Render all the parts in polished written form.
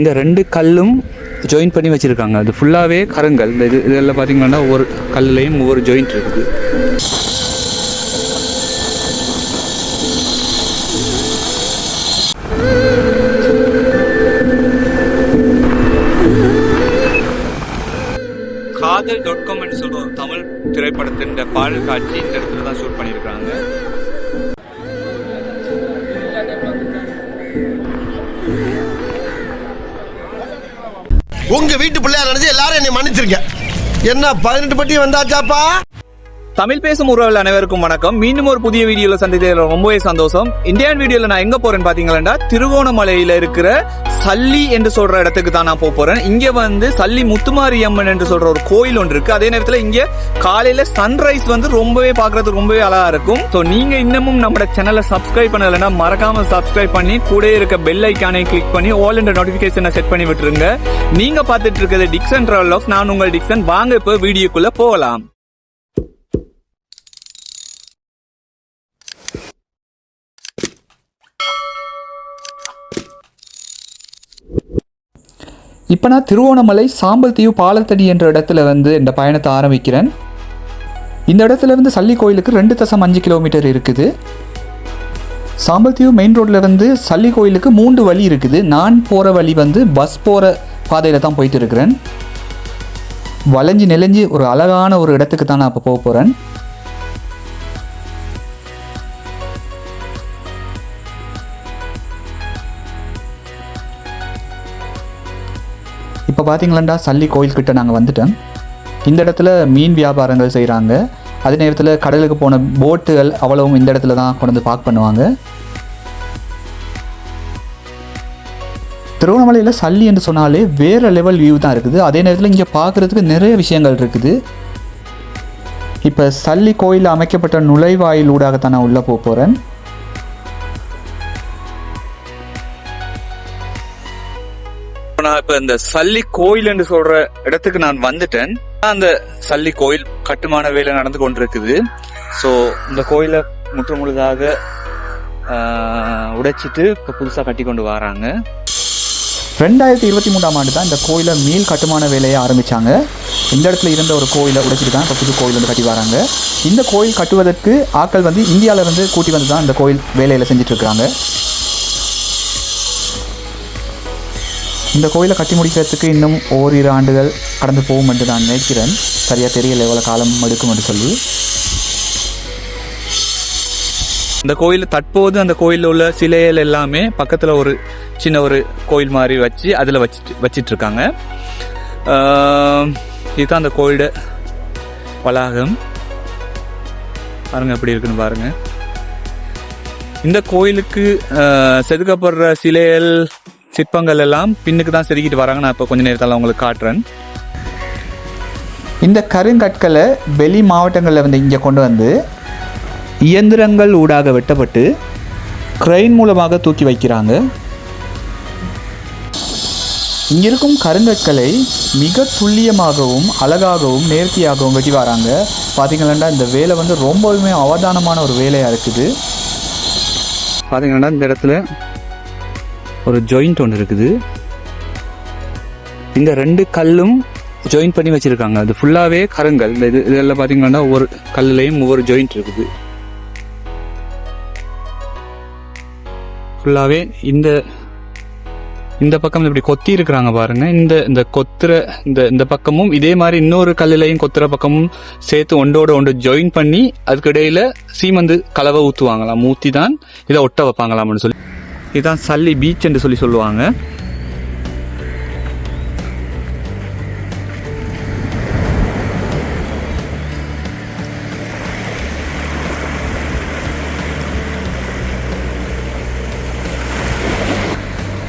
இந்த ரெண்டு கல்லும் ஜாயின் பண்ணி வச்சுருக்காங்க. அது ஃபுல்லாகவே கருங்கல். இந்த இதெல்லாம் பார்த்தீங்கன்னா ஒவ்வொரு கல்லையும் ஒவ்வொரு ஜாயிண்ட் இருக்குது. காதல்.com என்று சொல்ற ஒரு தமிழ் திரைப்படத்தின் பாடல் காட்சி இந்த இடத்துல தான் ஷூட் பண்ணியிருக்காங்க. உங்க வீட்டு பிள்ளையா நினைச்சு எல்லாரும் என்னை மன்னிச்சிருக்க. என்ன 18 பட்டி வந்தாச்சாப்பா? தமிழ் பேசும் உறவுகள் அனைவருக்கும் வணக்கம். மீண்டும் ஒரு புதிய வீடியோல சந்தித்ததுல ரொம்பவே சந்தோஷம். இந்தியன் வீடியோல நான் எங்க போறேன்னு பாத்தீங்கன்னா திருகோணமலையில இருக்கிற சல்லி என்று சொல்ற இடத்துக்கு தான் நான் போறேன். இங்க வந்து சல்லி முத்துமாரியம்மன் என்று சொல்ற ஒரு கோயில் ஒன்று இருக்கு. அதே நேரத்துல இங்க காலையில சன்ரைஸ் வந்து ரொம்பவே பாக்குறதுக்கு ரொம்பவே அழகா இருக்கும். ஸோ நீங்க இன்னமும் நம்ம சேனலை சப்ஸ்கிரைப் பண்ணலைன்னா மறக்காம சப்ஸ்கிரைப் பண்ணி கூட இருக்க பெல் ஐக்கானை கிளிக் பண்ணி ஆல் என்ற நோட்டிபிகேஷனை செட் பண்ணி விட்டுருங்க. நீங்க பாத்துட்டு இருக்கிறது டிக்சன் டிராவல் வ்ளாக்ஸ். நான் உங்கள் டிக்சன். வாங்க இப்ப வீடியோக்குள்ள போகலாம். இப்போ நான் திருவோணமலை சாம்பல் தீவு பாலத்தடி என்ற இடத்துல வந்து இந்த பயணத்தை ஆரம்பிக்கிறேன். இந்த இடத்துல இருந்து சல்லி கோயிலுக்கு 2.5 கிலோமீட்டர் இருக்குது. சாம்பல் தீவு மெயின் ரோட்ல இருந்து சல்லி கோயிலுக்கு 3 வழி இருக்குது. நான் போகிற வழி வந்து பஸ் போகிற பாதையில் தான் போயிட்டு இருக்கிறேன். வளைஞ்சி நெளிஞ்சு ஒரு அழகான ஒரு இடத்துக்கு தான் நான் இப்போ போக போகிறேன். இப்போ பார்த்தீங்களாண்டா சல்லி கோயில்கிட்ட நாங்கள் வந்துட்டோம். இந்த இடத்துல மீன் வியாபாரங்கள் செய்கிறாங்க. அதே நேரத்தில் கடலுக்கு போன போட்டுகள் அவ்வளவும் இந்த இடத்துல தான் கொண்டு வந்து பார்க் பண்ணுவாங்க. திருவண்ணாமலையில் சல்லி என்று சொன்னாலே வேறு லெவல் வியூ தான் இருக்குது. அதே நேரத்தில் இங்கே பார்க்குறதுக்கு நிறைய விஷயங்கள் இருக்குது. இப்போ சல்லி கோயிலில் அமைக்கப்பட்ட நுழைவாயில் ஊடாகத்தான் நான் உள்ளே போக போகிறேன். நான் இப்ப இந்த சல்லி கோயில் என்று சொல்ற இடத்துக்கு நான் வந்துட்டேன். அந்த சல்லி கோயில் கட்டுமான வேலை நடந்து கொண்டிருக்குது. ஸோ இந்த கோயிலை முழுதாக உடைச்சிட்டு இப்போ புதுசாக கட்டி கொண்டு வராங்க. 2023ஆம் ஆண்டு தான் இந்த கோயிலை மீள் கட்டுமான வேலையை ஆரம்பித்தாங்க. இந்த இடத்துல இருந்த ஒரு கோயிலை உடைச்சிட்டு தான் இப்போ புது கோயில் வந்து கட்டி வராங்க. இந்த கோயில் கட்டுவதற்கு ஆட்கள் வந்து இந்தியாவிலேருந்து கூட்டி வந்து தான் இந்த கோயில் வேலையில் செஞ்சுட்டு இருக்கிறாங்க. இந்த கோயிலை கட்டி முடிக்கிறதுக்கு இன்னும் ஓரிரு ஆண்டுகள் கடந்து போகும் என்று நான் நினைக்கிறேன். சரியாக தெரியல எவ்வளோ காலம் எடுக்கும் என்று சொல்லி. இந்த கோயில் தற்போது அந்த கோயிலில் உள்ள சிலைகள் எல்லாமே பக்கத்தில் ஒரு சின்ன ஒரு கோயில் மாதிரி வச்சு அதில் வச்சிட்டு இருக்காங்க. இதுதான் அந்த கோயிலோட வளாகம். பாருங்க எப்படி இருக்குன்னு பாருங்க. இந்த கோயிலுக்கு செதுக்கப்படுற சிலைகள் சிற்பங்கள் எல்லாம் பின்னுக்கு தான் செதுக்கிட்டு வராங்க. நான் இப்போ கொஞ்சம் நேரத்தில் உங்களுக்கு காட்டுறேன். இந்த கருங்கற்களை வெளி மாவட்டங்களில் வந்து இங்கே கொண்டு வந்து இயந்திரங்கள் ஊடாக வெட்டப்பட்டு கிரெயின் மூலமாக தூக்கி வைக்கிறாங்க. இங்கே இருக்கும் கருங்கற்களை மிக துல்லியமாகவும் அழகாகவும் நேர்த்தியாகவும் வெட்டி வராங்க. பார்த்தீங்கன்னா இந்த வேலை வந்து ரொம்பவுமே அவதானமான ஒரு வேலையாக இருக்குது. பார்த்தீங்கன்னா இந்த இடத்துல ஒரு ஜாயிண்ட் ஒன்று இருக்குது. இந்த ரெண்டு கல்லும் ஜாயின் பண்ணி வச்சிருக்காங்க. அது ஃபுல்லாகவே கருங்கல். இந்த இதெல்லாம் பார்த்தீங்கன்னா ஒவ்வொரு கல்லுலையும் ஒவ்வொரு ஜாயிண்ட் இருக்குது. ஃபுல்லாகவே இந்த பக்கம் இப்படி கொத்தி இருக்கிறாங்க பாருங்க. இந்த கொத்துற இந்த பக்கமும் இதே மாதிரி இன்னொரு கல்லுலையும் கொத்துற பக்கமும் சேர்த்து ஒன்று ஜாயின் பண்ணி அதுக்கு இடையில சீமந்து கலவை ஊற்றுவாங்களாம். ஊற்றி தான் இதை ஒட்ட வைப்பாங்களாம்னு சொல்லி. இதுதான் சல்லி பீச் என்று சொல்லுவாங்க.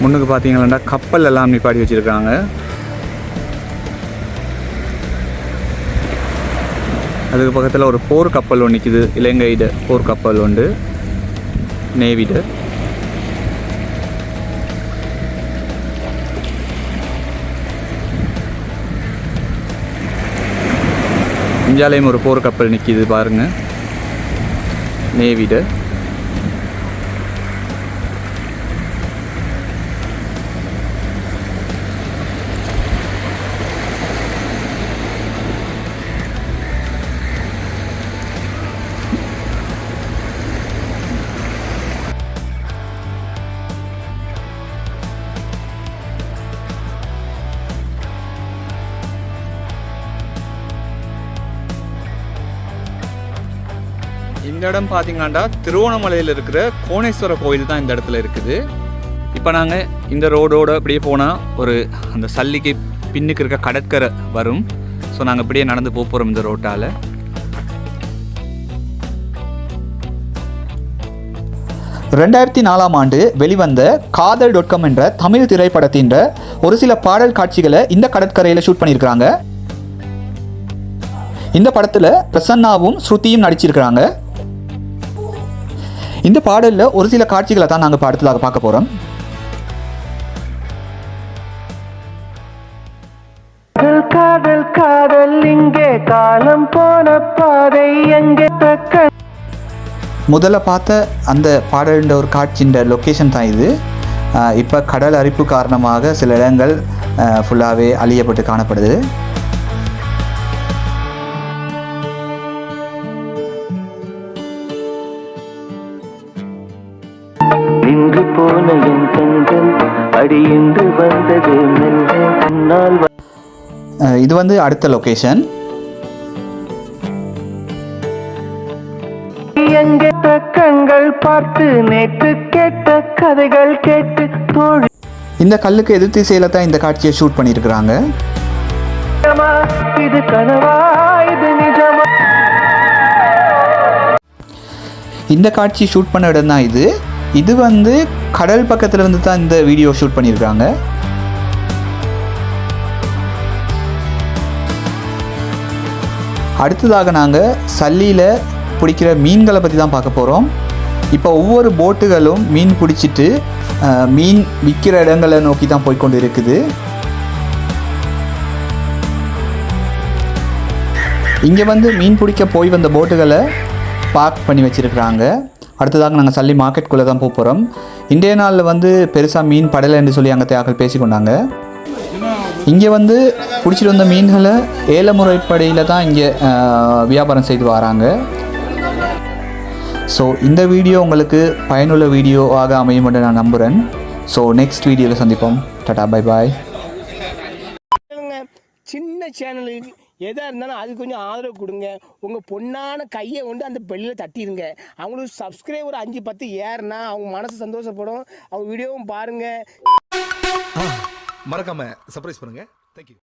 முன்னுக்கு பார்த்தீங்கன்னா கப்பல் எல்லாம் நிப்பாட்டி வச்சிருக்காங்க. அதுக்கு பக்கத்தில் ஒரு போர் கப்பல் ஒன்று நிற்குது. இலங்கையிட போர் கப்பல் உண்டு, நேவிட. இந்தியாலையும் ஒரு போர் கப்பல் நிற்கிது பாருங்க, நேவிட. இந்த இடம் பார்த்தீங்கன்னா திருவோணமலையில் இருக்கிற கோணேஸ்வர கோயில் தான் இந்த இடத்துல இருக்குது. இப்போ நாங்கள் இந்த ரோடோடு அப்படியே போனால் ஒரு அந்த சல்லிக்கு பின்னுக்கு இருக்க கடற்கரை வரும். ஸோ நாங்கள் இப்படியே நடந்து போகிறோம் இந்த ரோட்டால். 2004 ஆண்டு வெளிவந்த காதல்.com என்ற தமிழ் திரைப்படத்தின் ஒரு சில பாடல் காட்சிகளை இந்த கடற்கரையில் ஷூட் பண்ணியிருக்கிறாங்க. இந்த படத்தில் பிரசன்னாவும் ஸ்ருதியும் நடிச்சிருக்கிறாங்க. இந்த பாடலில் ஒரு சில காட்சிகளை தான் நாங்கள் அடுத்ததாக பார்க்க போகிறோம். காதல் காதல் இங்கே காலம் போன பாதை எங்கே தக்க. முதல்ல பார்த்த அந்த பாடலின் ஒரு காட்சியின் லொக்கேஷன் தான் இது. இப்போ கடல் அரிப்பு காரணமாக சில இடங்கள் ஃபுல்லாகவே அழியப்பட்டு காணப்படுது. இன்று போன என் கண்கள் அடியின்று வந்தது முன்னால். இது வந்து அடுத்த லொக்கேஷன். எங்கே கண்கள் பார்த்து நேற்று கேட்ட கதைகள் கேட்டு தோழி. இந்த கல்லுக்கு எதிர் திசையில தான் இந்த காட்சியை ஷூட் பண்ணியிருக்கிறாங்க. இது கனவா இது நிஜமா? இந்த காட்சி ஷூட் பண்ண இடம் தான் இது. இது வந்து கடல் பக்கத்தில் இருந்து தான் இந்த வீடியோ ஷூட் பண்ணியிருக்காங்க. அடுத்ததாக நாங்கள் சல்லியில் பிடிக்கிற மீன்களை பற்றி தான் பார்க்க போகிறோம். இப்போ ஒவ்வொரு போட்டுகளும் மீன் பிடிச்சிட்டு மீன் விற்கிற இடங்களை நோக்கி தான் போய்கொண்டு இருக்குது. இங்கே வந்து மீன் பிடிக்க போய் வந்த போட்டுகளை பார்க் பண்ணி வச்சுருக்குறாங்க. அடுத்ததாக நாங்கள் சல்லி மார்க்கெட்டுக்குள்ளே தான் போக போகிறோம். இன்றைய நாளில் வந்து பெருசாக மீன் படலைன்னு சொல்லி அங்கே தேக்கள் பேசிக்கொண்டாங்க. இங்கே வந்து பிடிச்சிட்டு வந்த மீன்களை ஏல முறைப்படியில் தான் இங்கே வியாபாரம் செய்து வராங்க. ஸோ இந்த வீடியோ உங்களுக்கு பயனுள்ள வீடியோவாக அமையும் என்று நான் நம்புகிறேன். ஸோ நெக்ஸ்ட் வீடியோவில் சந்திப்போம். Tata, bye bye. சின்ன சேனலுக்கு எதாக இருந்தாலும் அது கொஞ்சம் ஆதரவு கொடுங்க. உங்கள் பொண்ணான கையை கொண்டு அந்த பெல்லில் தட்டிடுங்க. அவங்களுக்கு சப்ஸ்கிரைபர் 5-10 ஏறுனா அவங்க மனசு சந்தோஷப்படும். அவங்க வீடியோவும் பாருங்கள். மறக்காம சர்ப்ரைஸ் பண்ணுங்க. தேங்க்யூ.